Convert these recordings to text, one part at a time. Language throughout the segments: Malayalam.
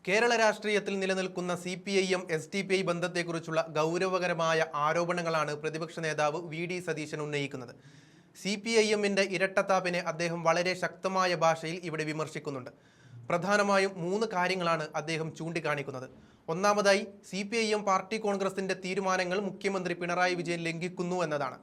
കേരള രാഷ്ട്രീയത്തിൽ നിലനിൽക്കുന്ന CPIM SDPI ബന്ധത്തെക്കുറിച്ചുള്ള ഗൗരവകരമായ ആരോപണങ്ങളാണ് പ്രതിപക്ഷ നേതാവ് VD സതീശൻ ഉന്നയിക്കുന്നത്. CPIMന്റെ ഇരട്ടത്താപ്പിനെ അദ്ദേഹം വളരെ ശക്തമായ ഭാഷയിൽ ഇവിടെ വിമർശിക്കുന്നുണ്ട്. പ്രധാനമായും 3 കാര്യങ്ങളാണ് അദ്ദേഹം ചൂണ്ടിക്കാണിക്കുന്നത്. ഒന്നാമതായി CPIM പാർട്ടി കോൺഗ്രസിന്റെ തീരുമാനങ്ങൾ മുഖ്യമന്ത്രി പിണറായി വിജയൻ ലംഘിക്കുന്നു എന്നതാണ്.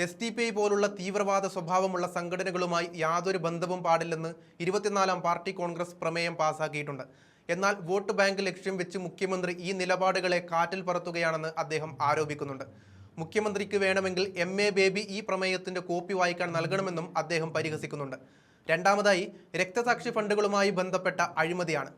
SDPI പോലുള്ള തീവ്രവാദ സ്വഭാവമുള്ള സംഘടനകളുമായി യാതൊരു ബന്ധവും പാടില്ലെന്ന് 24ാം പാർട്ടി കോൺഗ്രസ് പ്രമേയം പാസാക്കിയിട്ടുണ്ട്. എന്നാൽ വോട്ട് ബാങ്ക് ലക്ഷ്യം വെച്ച് മുഖ്യമന്ത്രി ഈ നിലപാടുകളെ കാറ്റിൽ പറത്തുകയാണെന്ന് അദ്ദേഹം ആരോപിക്കുന്നുണ്ട്. മുഖ്യമന്ത്രിക്ക് വേണമെങ്കിൽ MA ബേബി ഈ പ്രമേയത്തിന്റെ കോപ്പി വായിക്കാൻ നൽകണമെന്നും അദ്ദേഹം പരിഹസിക്കുന്നുണ്ട്. രണ്ടാമതായി രക്തസാക്ഷി ഫണ്ടുകളുമായി ബന്ധപ്പെട്ട അഴിമതിയാണ്.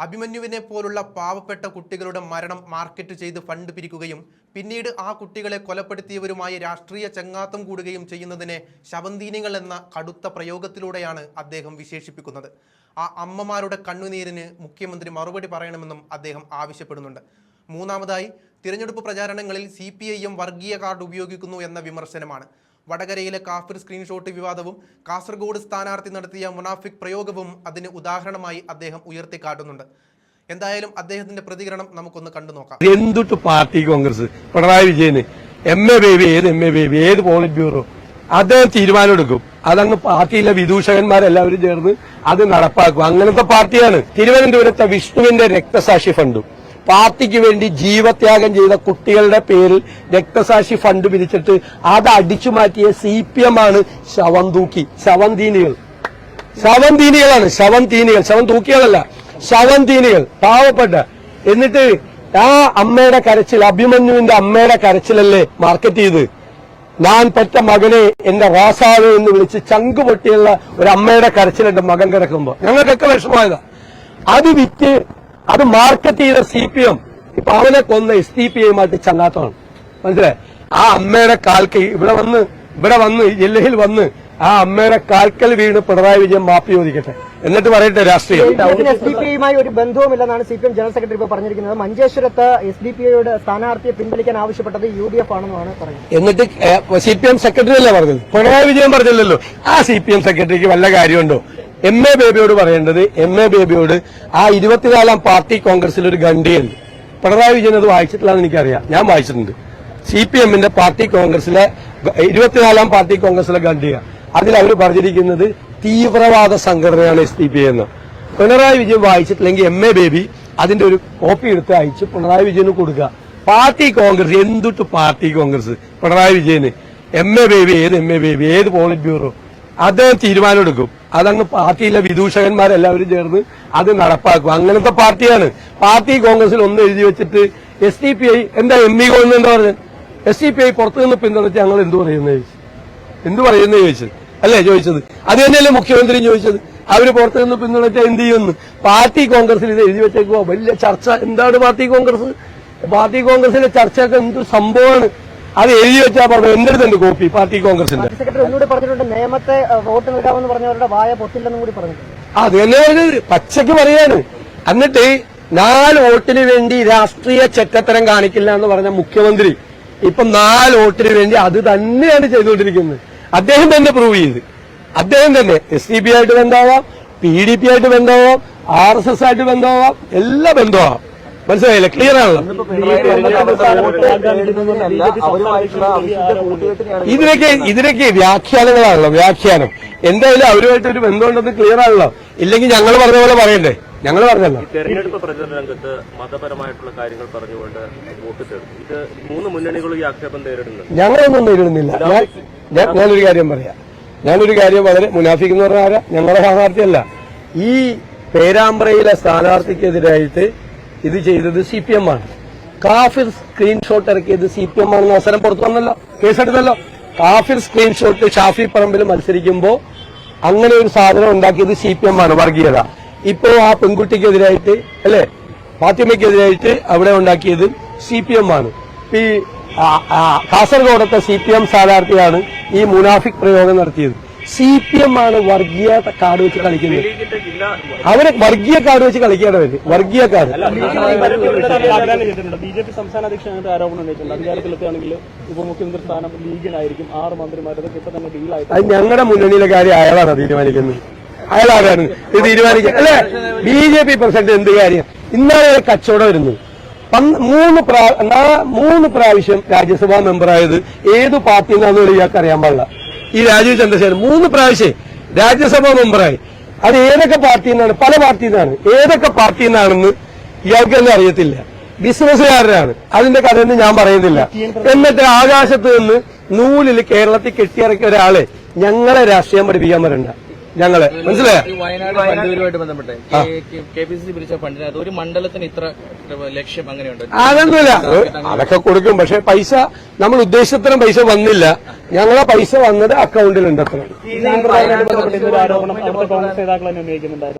അഭിമന്യുവിനെ പോലുള്ള പാവപ്പെട്ട കുട്ടികളുടെ മരണം മാർക്കറ്റ് ചെയ്ത് ഫണ്ട് പിരിക്കുകയും പിന്നീട് ആ കുട്ടികളെ കൊലപ്പെടുത്തിയവരുമായി രാഷ്ട്രീയ ചങ്ങാത്തം കൂടുകയും ചെയ്യുന്നതിനെ ശവന്തീനികൾ എന്ന കടുത്ത പ്രയോഗത്തിലൂടെയാണ് അദ്ദേഹം വിശേഷിപ്പിക്കുന്നത്. ആ അമ്മമാരുടെ കണ്ണുനീരിന് മുഖ്യമന്ത്രി മറുപടി പറയണമെന്നും അദ്ദേഹം ആവശ്യപ്പെടുന്നുണ്ട്. മൂന്നാമതായി തിരഞ്ഞെടുപ്പ് പ്രചാരണങ്ങളിൽ CPIM വർഗീയ കാർഡ് ഉപയോഗിക്കുന്നു എന്ന വിമർശനമാണ്. വടകരയിലെ കാഫിർ സ്ക്രീൻഷോട്ട് വിവാദവും കാസർഗോഡ് സ്ഥാനാർത്ഥി നടത്തിയ മുനാഫിക് പ്രയോഗവും അതിന് ഉദാഹരണമായി അദ്ദേഹം ഉയർത്തിക്കാട്ടുന്നുണ്ട്. എന്തായാലും അദ്ദേഹത്തിന്റെ പ്രതികരണം നമുക്കൊന്ന് കണ്ടു നോക്കാം. എന്തുട്ട് പാർട്ടി കോൺഗ്രസ് പിണറായി വിജയന് MA ബേബി ഏത് പോളിറ്റ് ബ്യൂറോ അദ്ദേഹം തീരുമാനം എടുക്കും. അതങ്ങ് പാർട്ടിയിലെ വിദൂഷകന്മാരെല്ലാവരും ചേർന്ന് അത് നടപ്പാക്കും. അങ്ങനത്തെ പാർട്ടിയാണ്. തിരുവനന്തപുരത്തെ വിഷ്ണുവിന്റെ രക്തസാക്ഷി ഫണ്ടും പാർട്ടിക്ക് വേണ്ടി ജീവത്യാഗം ചെയ്ത കുട്ടികളുടെ പേരിൽ രക്തസാക്ഷി ഫണ്ട് പിരിച്ചിട്ട് അത് അടിച്ചു മാറ്റിയ CPM ആണ് ശവന്തീനികളാണ്. ശവം തൂക്കികളല്ല, ശവന്തീനികൾ, പാവപ്പെട്ട. എന്നിട്ട് ആ അമ്മയുടെ കരച്ചിൽ, അഭിമന്യുവിന്റെ അമ്മയുടെ കരച്ചിലല്ലേ മാർക്കറ്റ് ചെയ്ത് ഞാൻ പെറ്റ മകനെ എന്റെ റാസാവ് എന്ന് വിളിച്ച് ചങ്ക് പൊട്ടിയുള്ള ഒരു അമ്മയുടെ കരച്ചിൽ എന്റെ മകൻ കിടക്കുമ്പോ ഞങ്ങൾക്കൊക്കെ വിഷമമായതാ. അത് വിറ്റ് അത് മാർക്കറ്റ് ചെയ്ത CPM ഇപ്പൊ അവനെ കൊന്ന SDPIയുമായിട്ട് ചങ്ങാത്തമാണ്. മനസ്സിലായി? ആ അമ്മയുടെ കാൽക്ക് ഇവിടെ വന്ന് ജില്ലയിൽ വന്ന് ആ അമ്മയുടെ കാൽക്കൽ വീണ് പിണറായി വിജയൻ മാപ്പി ചോദിക്കട്ടെ, എന്നിട്ട് പറയട്ടെ രാഷ്ട്രീയം. SDPIയുമായി ഒരു ബന്ധവുമില്ലെന്നാണ് CPM ജനറൽ സെക്രട്ടറി ഇപ്പോൾ പറഞ്ഞിരിക്കുന്നത്. മഞ്ചേശ്വരത്ത് SDPIയുടെ സ്ഥാനാർത്ഥിയെ പിൻവലിക്കാൻ ആവശ്യപ്പെട്ടത് UDF ആണെന്നാണ് പറയുന്നത്. എന്നിട്ട് CPM സെക്രട്ടറി അല്ലേ പറഞ്ഞത്? പിണറായി വിജയൻ പറഞ്ഞില്ലല്ലോ. ആ CPM സെക്രട്ടറിക്ക് വല്ല കാര്യമുണ്ടോ? MA ബേബിയോട് പറയേണ്ടത്, MA ബേബിയോട് ആ 24ാം പാർട്ടി കോൺഗ്രസിൽ ഒരു ഖണ്ഡിയുണ്ട്. പിണറായി വിജയൻ അത് വായിച്ചിട്ടില്ലാന്ന് എനിക്കറിയാം, ഞാൻ വായിച്ചിട്ടുണ്ട്. CPMന്റെ പാർട്ടി കോൺഗ്രസിലെ 24ാം പാർട്ടി കോൺഗ്രസിലെ ഖണ്ഡിയ. അതിൽ അവർ പറഞ്ഞിരിക്കുന്നത് തീവ്രവാദ സംഘടനയാണ് SDPI എന്ന്. പിണറായി വിജയൻ വായിച്ചിട്ടില്ലെങ്കിൽ MA ബേബി അതിന്റെ ഒരു കോപ്പി എടുത്ത് അയച്ച് പിണറായി വിജയന് കൊടുക്കുക. പാർട്ടി കോൺഗ്രസ് എന്തുട്ട് പാർട്ടി കോൺഗ്രസ് പിണറായി വിജയന് MA ബേബി ഏത് പോളിറ്റ് ബ്യൂറോ അദ്ദേഹം തീരുമാനം എടുക്കും. അതങ്ങ് പാർട്ടിയിലെ വിദൂഷകന്മാരെല്ലാവരും ചേർന്ന് അത് നടപ്പാക്കും. അങ്ങനത്തെ പാർട്ടിയാണ്. പാർട്ടി കോൺഗ്രസിൽ ഒന്ന് എഴുതി വെച്ചിട്ട് SDPI എന്താ ME കൊന്ന് എന്താ പറഞ്ഞത്? SDPI പുറത്തുനിന്ന് പിന്തുണച്ച് ഞങ്ങൾ എന്തു പറയുന്ന ചോദിച്ചത് അല്ലേ ചോദിച്ചത്? അത് തന്നെയല്ലേ മുഖ്യമന്ത്രിയും ചോദിച്ചത്. അവര് പുറത്തുനിന്ന് പിന്തുണച്ച എന്ത് ചെയ്യുന്നു? പാർട്ടി കോൺഗ്രസിൽ ഇത് എഴുതി വെച്ചേക്കുവോ? വലിയ ചർച്ച. എന്താണ് പാർട്ടി കോൺഗ്രസ്? പാർട്ടി കോൺഗ്രസിലെ ചർച്ചയൊക്കെ എന്ത് സംഭവമാണ്? അത് എഴുതി വെച്ചാൽ പറഞ്ഞു. എന്റെ അടുത്തുണ്ട് കോപ്പി പാർട്ടി കോൺഗ്രസിന്റെ. സെക്രട്ടറി ഒന്നുകൂടി പറഞ്ഞിട്ടുണ്ട്, നിയമത്തെ വോട്ട് നൽകാമെന്ന് പറഞ്ഞവരുടെ വായ പൊത്തില്ലെന്നും കൂടി പറഞ്ഞു. അത് തന്നെ പറഞ്ഞത് പച്ചയ്ക്ക് പറയാണ്. എന്നിട്ട് 4 വോട്ടിന് വേണ്ടി രാഷ്ട്രീയ ചെറ്റത്തരം കാണിക്കില്ല എന്ന് പറഞ്ഞ മുഖ്യമന്ത്രി ഇപ്പൊ 4 വോട്ടിന് വേണ്ടി അത് തന്നെയാണ് ചെയ്തുകൊണ്ടിരിക്കുന്നത്. അദ്ദേഹം തന്നെ പ്രൂവ് ചെയ്ത്. അദ്ദേഹം തന്നെ SDPI ആയിട്ട് ബന്ധമാവാം, PDP ആയിട്ട് ബന്ധമാവാം, RSS ആയിട്ട് ബന്ധമാവാം, എല്ലാ ബന്ധമാവാം. മനസ്സിലായില്ലേ? ക്ലിയർ ആണല്ലോ. ഇതിനൊക്കെ വ്യാഖ്യാനങ്ങളാണല്ലോ. വ്യാഖ്യാനം എന്തായാലും അവരുമായിട്ട് ഒരു ബന്ധമുണ്ടെന്ന് ക്ലിയർ ആണല്ലോ. ഇല്ലെങ്കിൽ ഞങ്ങൾ പറഞ്ഞ പോലെ പറയണ്ടേ? ഞങ്ങൾ പറഞ്ഞല്ലോ. തെരഞ്ഞെടുപ്പ് പ്രചരണ രംഗത്ത് മതപരമായിട്ടുള്ള കാര്യങ്ങൾ പറഞ്ഞുകൊണ്ട് വോട്ട് ചേർന്നു. ഇത് 3 മുന്നണികളും ഈ ആക്ഷേപം നേരിടുന്നുണ്ട്. ഞങ്ങളൊന്നും നേരിടുന്നില്ല. ഞാനൊരു കാര്യം പറയാം. വളരെ മുനാഫിക് എന്ന് പറഞ്ഞാൽ ആരാ? ഞങ്ങളുടെ സ്ഥാനാർത്ഥിയല്ല. ഈ പേരാമ്പ്രയിലെ സ്ഥാനാർത്ഥിക്കെതിരായിട്ട് ഇത് ചെയ്തത് CPM ആണ്. കാഫിർ സ്ക്രീൻഷോട്ട് ഇറക്കിയത് CPM ആണെന്ന് അവസരം പുറത്തു വന്നല്ലോ, കേസെടുത്തല്ലോ. കാഫിർ സ്ക്രീൻഷോട്ട് ഷാഫി പറമ്പിൽ മത്സരിക്കുമ്പോ അങ്ങനെ ഒരു സാധനം ഉണ്ടാക്കിയത് CPM ആണ്, വർഗീയത. ഇപ്പോ ആ പെൺകുട്ടിക്കെതിരായിട്ട് അല്ലെ ഫാത്തിമയ്ക്കെതിരായിട്ട് അവിടെ ഉണ്ടാക്കിയത് CPM ആണ്. ഈ കാസർഗോഡത്തെ CPM സ്ഥാനാർത്ഥിയാണ് ഈ മുനാഫിക് പ്രയോഗം നടത്തിയത്. CPM ആണ് വർഗീയ കാർഡ് വെച്ച് കളിക്കുന്നത്. അവര് വർഗീയ കാർഡ് വെച്ച് കളിക്കേണ്ടവര് വർഗീയ കാർഡ്. BJP സംസ്ഥാന അധ്യക്ഷനായിട്ട് ആരോപണം ഉണ്ടായിട്ടുണ്ട്. അധികാരത്തിലെത്തുകയാണെങ്കിൽ ഉപമുഖ്യമന്ത്രി സ്ഥാനം ലീഗിനായിരിക്കും. 6 മന്ത്രിമാരൊക്കെ ഇപ്പൊ തന്നെ ഡീലായിട്ട്. അത് ഞങ്ങളുടെ മുന്നണിയിലെ കാര്യം അയാളാണ് തീരുമാനിക്കുന്നത്. അയാളാരാണ് ഇത് തീരുമാനിക്കുക അല്ലെ? BJP പ്രസിഡന്റ് എന്ത് കാര്യം? ഇന്നാണ് കച്ചവടം വരുന്നത്. 3 പ്രാവശ്യം രാജ്യസഭാ മെമ്പറായത് ഏത് പാർട്ടിയിൽ നിന്നാണെന്ന് ഇയാൾക്ക് അറിയാൻ പാടില്ല. ഈ രാജീവ് ചന്ദ്രശേഖരൻ 3 പ്രാവശ്യം രാജ്യസഭാ മെമ്പറായി. അത് ഏതൊക്കെ പാർട്ടിയിൽ നിന്നാണ്? പല പാർട്ടിയിൽ നിന്നാണ്. ഏതൊക്കെ പാർട്ടിയിൽ നിന്നാണെന്ന് ഇയാൾക്ക് തന്നെ അറിയത്തില്ല. ബിസിനസ്സുകാരനാണ്. അതിന്റെ കഥയൊന്നും ഞാൻ പറയുന്നില്ല. എന്നിട്ട് ആകാശത്ത് നിന്ന് നൂലിൽ കേരളത്തിൽ കെട്ടിയിറക്കിയ ഒരാളെ ഞങ്ങളെ രാഷ്ട്രീയം പഠിപ്പിക്കാൻ വരണ്ട. ഞങ്ങളെ മനസ്സിലായോ? വയനാട് ഫണ്ടുമായിട്ട് ബന്ധപ്പെട്ട് KPCC പിരിച്ച ഫണ്ടിനകത്ത് ഒരു മണ്ഡലത്തിന് ഇത്ര ലക്ഷ്യം അങ്ങനെയുണ്ട്. അതൊന്നുമില്ല, അതൊക്കെ കൊടുക്കും. പക്ഷെ പൈസ നമ്മൾ ഉദ്ദേശിച്ചത്രയും പൈസ വന്നില്ല. ഞങ്ങളെ പൈസ വന്നത് അക്കൗണ്ടിലുണ്ട്. അത്ര ബന്ധപ്പെട്ട് ഇന്നൊരു ആരോപണം അവിടുത്തെ കോൺഗ്രസ് നേതാക്കൾ തന്നെ ഉന്നയിക്കുന്നുണ്ടായിരുന്നു.